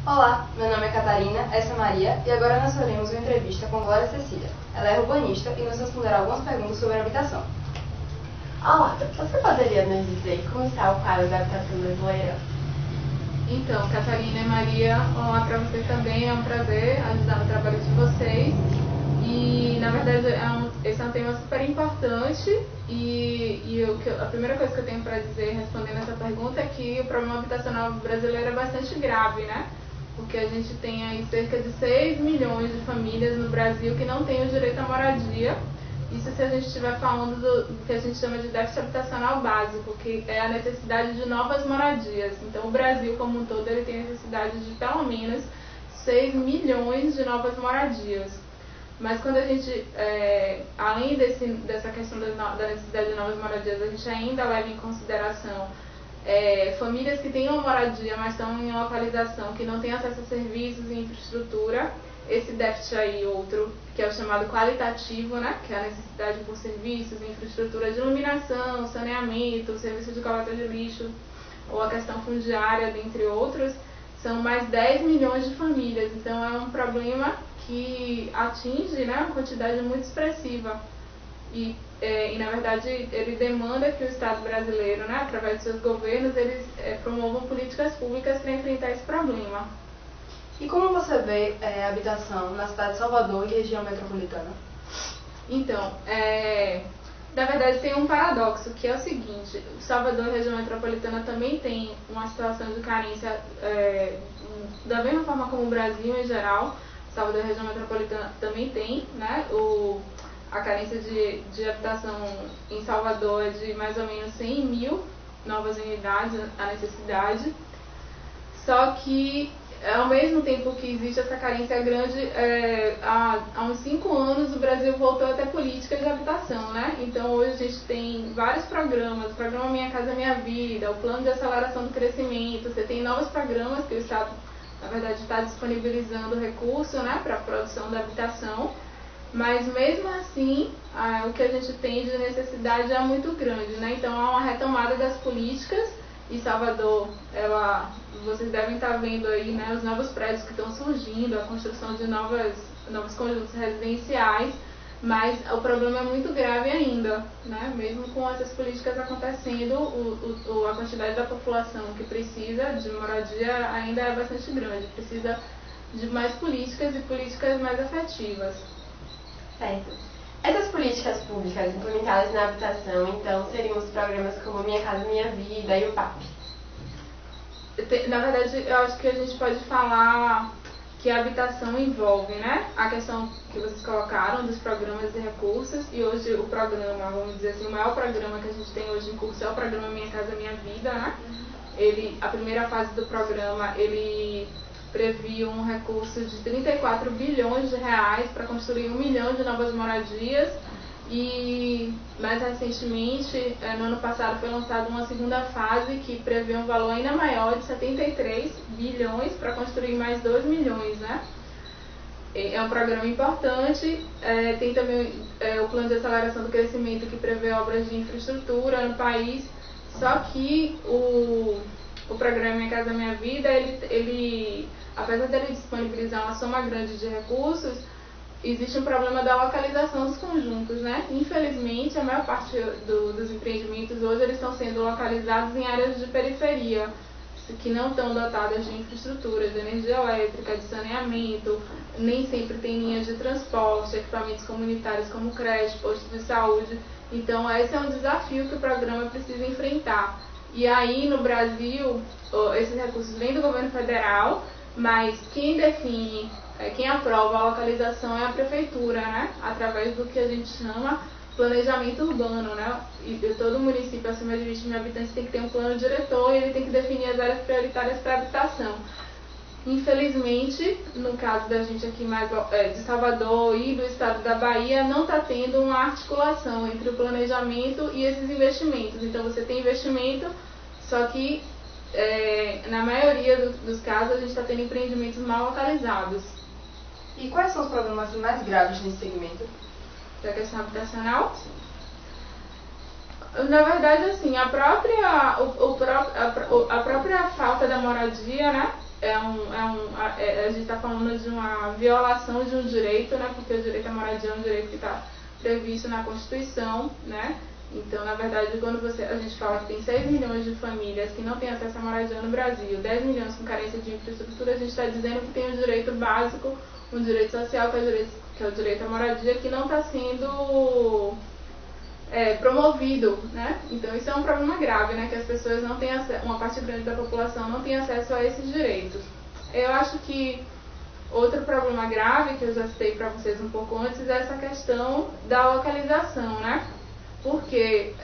Olá, meu nome é Catarina, essa é Maria e agora nós faremos uma entrevista com Glória Cecília. Ela é urbanista e nos responderá algumas perguntas sobre habitação. Olá, você poderia nos dizer como está o quadro da habitação brasileira? Então, Catarina e Maria, olá para vocês também, é um prazer ajudar no trabalho de vocês. E, na verdade, esse é um tema super importante a primeira coisa que eu tenho para dizer respondendo essa pergunta é que o problema habitacional brasileiro é bastante grave, né? Porque a gente tem aí cerca de 6 milhões de famílias no Brasil que não têm o direito à moradia. Isso se a gente estiver falando do que a gente chama de déficit habitacional básico, que é a necessidade de novas moradias. Então, o Brasil como um todo ele tem necessidade de pelo menos 6 milhões de novas moradias. Mas quando a gente, além dessa questão da necessidade de novas moradias, a gente ainda leva em consideração famílias que têm uma moradia, mas estão em localização que não têm acesso a serviços e infraestrutura. Esse déficit aí, outro, que é o chamado qualitativo, né? Que é a necessidade por serviços, infraestrutura de iluminação, saneamento, serviço de coleta de lixo, ou a questão fundiária, dentre outros, são mais 10 milhões de famílias. Então, é um problema que atinge, né, uma quantidade muito expressiva. E na verdade, ele demanda que o Estado brasileiro, né, através de seus governos, eles promovam políticas públicas para enfrentar esse problema. E como você vê a habitação na cidade de Salvador e região metropolitana? Então, na verdade tem um paradoxo, que é o seguinte: Salvador e região metropolitana também tem uma situação de carência, da mesma forma como o Brasil em geral. Salvador e região metropolitana também tem, né, a carência de habitação em Salvador é de mais ou menos 100 mil novas unidades, a necessidade. Só que, ao mesmo tempo que existe essa carência grande, há uns 5 anos o Brasil voltou a ter políticas de habitação, né? Então hoje a gente tem vários programas, o programa Minha Casa Minha Vida, o plano de aceleração do crescimento. Você tem novos programas que o Estado, na verdade, está disponibilizando recurso, né, para a produção da habitação. Mas mesmo assim, o que a gente tem de necessidade é muito grande, né? Então há uma retomada das políticas. E Salvador, vocês devem estar vendo aí, né, os novos prédios que estão surgindo, a construção de novos conjuntos residenciais, mas o problema é muito grave ainda, né? Mesmo com essas políticas acontecendo, a quantidade da população que precisa de moradia ainda é bastante grande, precisa de mais políticas e políticas mais efetivas. Certo. Essas políticas públicas implementadas na habitação, então, seriam os programas como Minha Casa Minha Vida e o PAP? Na verdade, eu acho que a gente pode falar que a habitação envolve, né, a questão que vocês colocaram dos programas de recursos. E hoje o programa, vamos dizer assim, o maior programa que a gente tem hoje em curso é o programa Minha Casa Minha Vida, né? A primeira fase do programa, ele previu um recurso de 34 bilhões de reais para construir 1 milhão de novas moradias. E mais recentemente, no ano passado, foi lançada uma segunda fase que prevê um valor ainda maior de 73 bilhões para construir mais 2 milhões, né? É um programa importante. Tem também o plano de aceleração do crescimento, que prevê obras de infraestrutura no país. Só que o programa Minha Casa Minha Vida, ele, apesar dele disponibilizar uma soma grande de recursos, existe um problema da localização dos conjuntos, né? Infelizmente, a maior parte dos empreendimentos hoje eles estão sendo localizados em áreas de periferia, que não estão dotadas de infraestrutura, de energia elétrica, de saneamento, nem sempre tem linhas de transporte, equipamentos comunitários como creche, postos de saúde. Então, esse é um desafio que o programa precisa enfrentar. E aí, no Brasil, esses recursos vêm do governo federal, mas quem define, quem aprova a localização é a prefeitura, né? Através do que a gente chama planejamento urbano, né? E todo município acima de 20 mil habitantes tem que ter um plano diretor e ele tem que definir as áreas prioritárias para habitação. Infelizmente, no caso da gente aqui mais de Salvador e do estado da Bahia, não está tendo uma articulação entre o planejamento e esses investimentos. Então você tem investimento, só que na maioria dos casos a gente está tendo empreendimentos mal localizados. E quais são os problemas mais graves nesse segmento? Da questão habitacional? Na verdade, assim, a própria falta da moradia, né? a gente está falando de uma violação de um direito, né? Porque o direito à moradia é um direito que está previsto na Constituição, né? Então, na verdade, quando a gente fala que tem 6 milhões de famílias que não têm acesso à moradia no Brasil, 10 milhões com carência de infraestrutura, a gente está dizendo que tem um direito básico, um direito social, que é o direito à moradia, que não está sendo promovido, né? Então, isso é um problema grave, né? Que as pessoas não têm acesso, uma parte grande da população não tem acesso a esses direitos. Eu acho que outro problema grave, que eu já citei para vocês um pouco antes, é essa questão da localização, né? Porque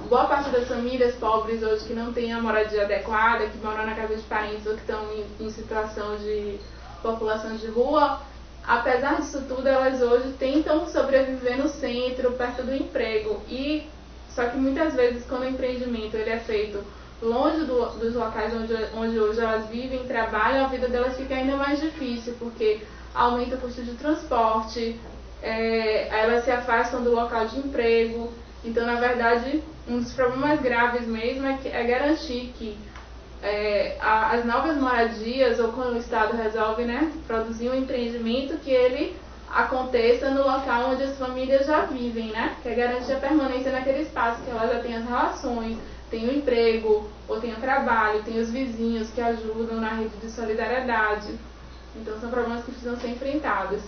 boa parte das famílias pobres hoje que não têm a moradia adequada, que moram na casa de parentes ou que estão em situação de população de rua, apesar disso tudo, elas hoje tentam sobreviver no centro, perto do emprego. Só que muitas vezes, quando o empreendimento ele é feito longe dos locais onde hoje elas vivem, trabalham, a vida delas fica ainda mais difícil, porque aumenta o custo de transporte, elas se afastam do local de emprego. Então, na verdade, um dos problemas graves mesmo é garantir que as novas moradias, ou quando o Estado resolve, né, produzir um empreendimento, que ele aconteça no local onde as famílias já vivem, né, que é garantir a permanência naquele espaço, que elas já têm as relações, têm o emprego, ou têm o trabalho, têm os vizinhos que ajudam na rede de solidariedade. Então, são problemas que precisam ser enfrentados.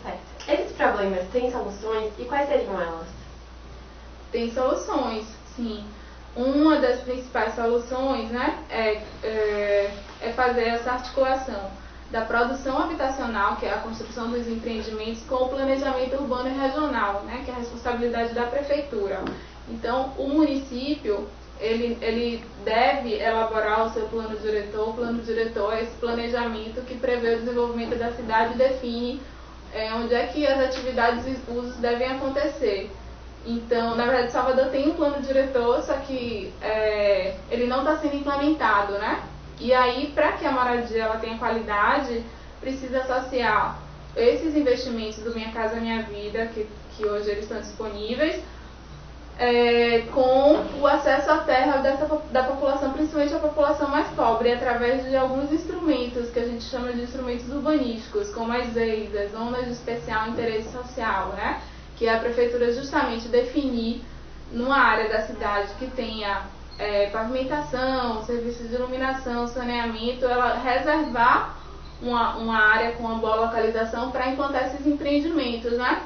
Certo. Esses problemas têm soluções, e quais seriam elas? Tem soluções, sim. Uma das principais soluções, né, é fazer essa articulação da produção habitacional, que é a construção dos empreendimentos, com o planejamento urbano e regional, né, que é a responsabilidade da prefeitura. Então, o município ele deve elaborar o seu plano diretor. O plano diretor é esse planejamento que prevê o desenvolvimento da cidade e define onde é que as atividades e usos devem acontecer. Então, na verdade, Salvador tem um plano diretor, só que ele não está sendo implementado, né? E aí, para que a moradia ela tenha qualidade, precisa associar esses investimentos do Minha Casa Minha Vida, que hoje eles estão disponíveis, com o acesso à terra da população, principalmente a população mais pobre, através de alguns instrumentos que a gente chama de instrumentos urbanísticos, como as ZEIs, as zonas de especial interesse social, né? Que é a prefeitura justamente definir numa área da cidade que tenha pavimentação, serviços de iluminação, saneamento, ela reservar uma área com uma boa localização para implantar esses empreendimentos, né?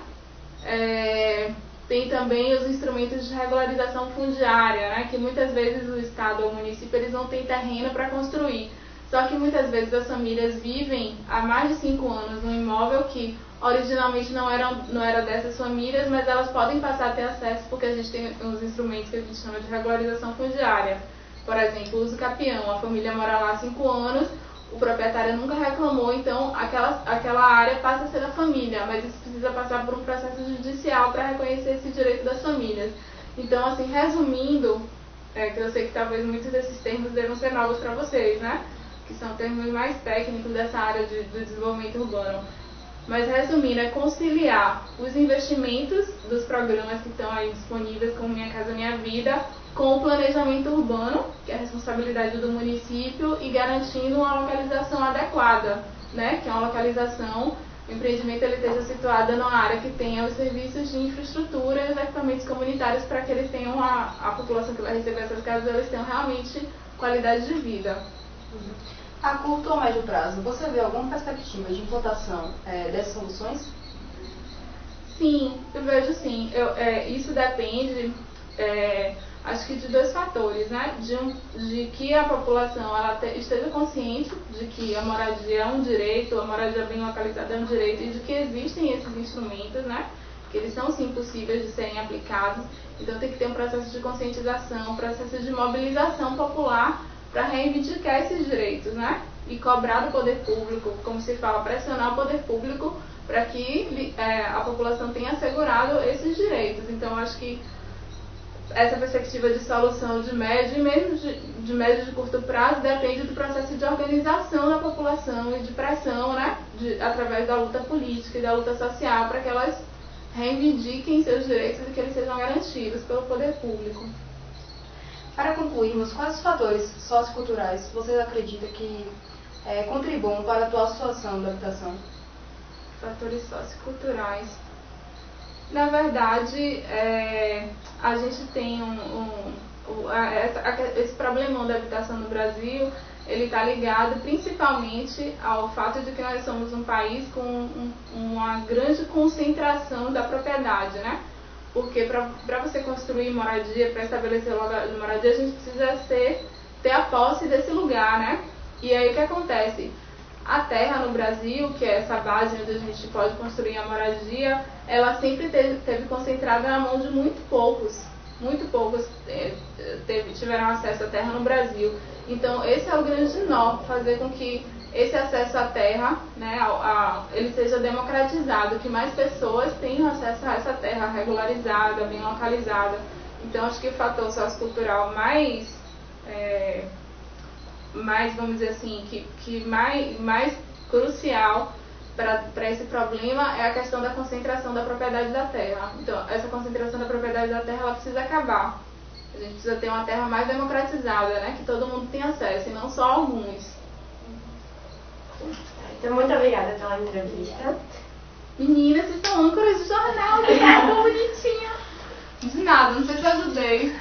Tem também os instrumentos de regularização fundiária, né? Que muitas vezes o Estado ou o município eles não têm terreno para construir. Só que muitas vezes as famílias vivem há mais de 5 anos num imóvel que originalmente não era dessas famílias, mas elas podem passar a ter acesso porque a gente tem uns instrumentos que a gente chama de regularização fundiária. Por exemplo, o uso capião, a família mora lá há 5 anos, o proprietário nunca reclamou, então aquela área passa a ser da família, mas isso precisa passar por um processo judicial para reconhecer esse direito das famílias. Então, assim, resumindo, que eu sei que talvez muitos desses termos devam ser novos para vocês, né? Que são termos mais técnicos dessa área do desenvolvimento urbano. Mas resumindo, é conciliar os investimentos dos programas que estão aí disponíveis, como Minha Casa Minha Vida, com o planejamento urbano, que é a responsabilidade do município, e garantindo uma localização adequada, né? Que é uma localização, o empreendimento ele esteja situado numa área que tenha os serviços de infraestrutura e os equipamentos comunitários para que eles tenham, a população que vai receber essas casas, eles tenham realmente qualidade de vida. A curto ou médio prazo, você vê alguma perspectiva de implantação dessas soluções? Sim, eu vejo sim. Isso depende, acho que de 2 fatores, né? De que a população esteja consciente de que a moradia é um direito, a moradia bem localizada é um direito, e de que existem esses instrumentos, né? Que eles são sim possíveis de serem aplicados. Então tem que ter um processo de conscientização, um processo de mobilização popular para reivindicar esses direitos, né? E cobrar do poder público, como se fala, pressionar o poder público para que a população tenha assegurado esses direitos. Então, acho que essa perspectiva de solução de médio e mesmo de médio e de curto prazo depende do processo de organização da população e de pressão, né? Através da luta política e da luta social, para que elas reivindiquem seus direitos e que eles sejam garantidos pelo poder público. Para concluirmos, quais os fatores socioculturais vocês acreditam que contribuam para a atual situação da habitação? Fatores socioculturais. Na verdade, a gente tem esse problemão da habitação no Brasil, ele está ligado principalmente ao fato de que nós somos um país com uma grande concentração da propriedade, né? Porque para você construir moradia, para estabelecer lugar de moradia, a gente precisa ter a posse desse lugar, né? E aí o que acontece? A terra no Brasil, que é essa base onde a gente pode construir a moradia, ela sempre teve concentrada na mão de muito poucos tiveram acesso à terra no Brasil. Então esse é o grande nó, fazer com que esse acesso à terra, né, ele seja democratizado, que mais pessoas tenham acesso a essa terra regularizada, bem localizada. Então acho que o fator sociocultural mais vamos dizer assim, que mais crucial para esse problema é a questão da concentração da propriedade da terra. Então, essa concentração da propriedade da terra, ela precisa acabar. A gente precisa ter uma terra mais democratizada, né? Que todo mundo tenha acesso, e não só alguns. Então, muito obrigada pela entrevista. Meninas, vocês são âncoras de jornal, que tá bonitinha. De nada, não sei se eu ajudei.